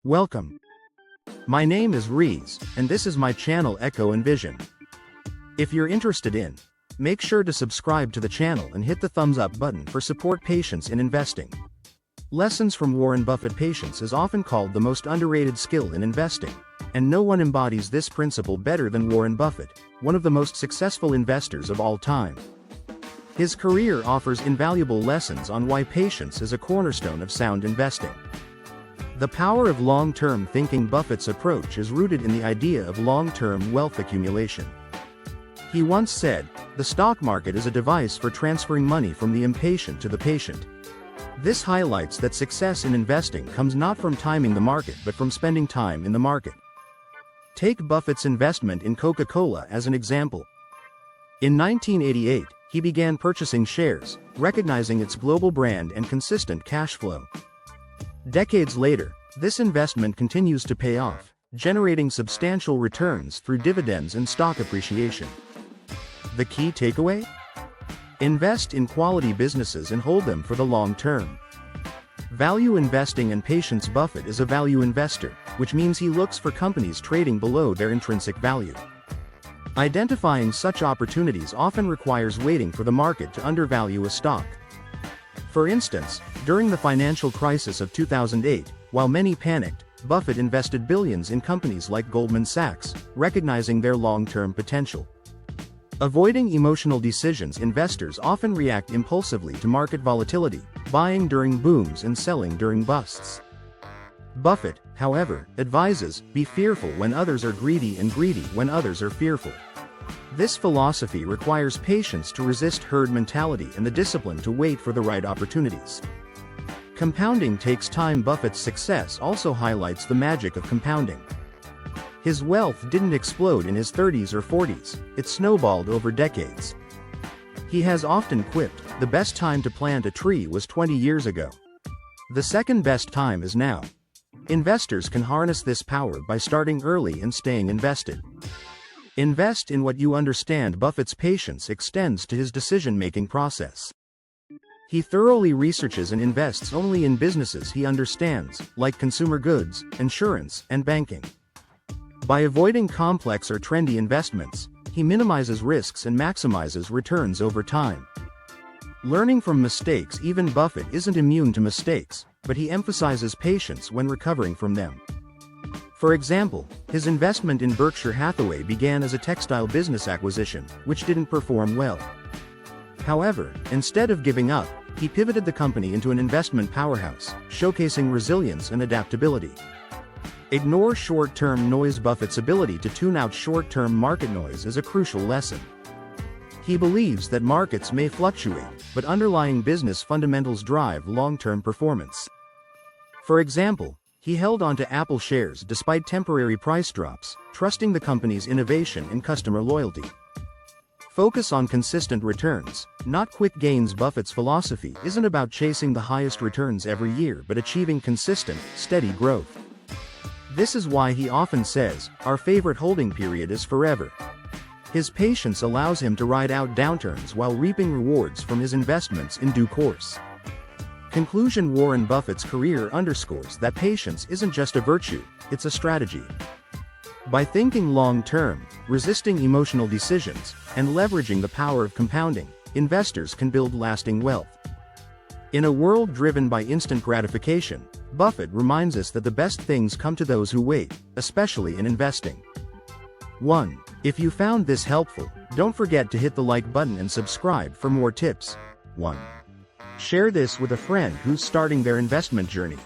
Welcome. My name is Rees, and this is my channel Echo and Vision. If you're interested in, make sure to subscribe to the channel and hit the thumbs up button for support patience in investing. Lessons from Warren Buffett. Patience is often called the most underrated skill in investing, and no one embodies this principle better than Warren Buffett, one of the most successful investors of all time. His career offers invaluable lessons on why patience is a cornerstone of sound investing. The power of long-term thinking. Buffett's approach is rooted in the idea of long-term wealth accumulation. He once said, "The stock market is a device for transferring money from the impatient to the patient." This highlights that success in investing comes not from timing the market but from spending time in the market. Take Buffett's investment in Coca-Cola as an example. In 1988, he began purchasing shares, recognizing its global brand and consistent cash flow. Decades later, this investment continues to pay off, generating substantial returns through dividends and stock appreciation. The key takeaway? Invest in quality businesses and hold them for the long term. Value investing and patience. Buffett is a value investor, which means he looks for companies trading below their intrinsic value. Identifying such opportunities often requires waiting for the market to undervalue a stock. For instance, during the financial crisis of 2008, while many panicked, Buffett invested billions in companies like Goldman Sachs, recognizing their long-term potential. Avoiding emotional decisions. Investors often react impulsively to market volatility, buying during booms and selling during busts. Buffett, however, advises, be fearful when others are greedy and greedy when others are fearful. This philosophy requires patience to resist herd mentality and the discipline to wait for the right opportunities. Compounding takes time. Buffett's success also highlights the magic of compounding. His wealth didn't explode in his 30s or 40s, it snowballed over decades. He has often quipped, "The best time to plant a tree was 20 years ago. The second best time is now." Investors can harness this power by starting early and staying invested. Invest in what you understand. Buffett's patience extends to his decision-making process. He thoroughly researches and invests only in businesses he understands, like consumer goods, insurance, and banking. By avoiding complex or trendy investments, he minimizes risks and maximizes returns over time. Learning from mistakes. Even Buffett isn't immune to mistakes, but he emphasizes patience when recovering from them. For example, his investment in Berkshire Hathaway began as a textile business acquisition, which didn't perform well. However, instead of giving up, he pivoted the company into an investment powerhouse, showcasing resilience and adaptability. Ignore short-term noise. Buffett's ability to tune out short-term market noise is a crucial lesson. He believes that markets may fluctuate, but underlying business fundamentals drive long-term performance. For example, he held on to Apple shares despite temporary price drops, trusting the company's innovation and customer loyalty. Focus on consistent returns, not quick gains. Buffett's philosophy isn't about chasing the highest returns every year but achieving consistent, steady growth. This is why he often says, "Our favorite holding period is forever." His patience allows him to ride out downturns while reaping rewards from his investments in due course. Conclusion. Warren Buffett's career underscores that patience isn't just a virtue, it's a strategy. By thinking long-term, resisting emotional decisions, and leveraging the power of compounding, investors can build lasting wealth. In a world driven by instant gratification, Buffett reminds us that the best things come to those who wait, especially in investing. 1. If you found this helpful, don't forget to hit the like button and subscribe for more tips. 1. Share this with a friend who's starting their investment journey.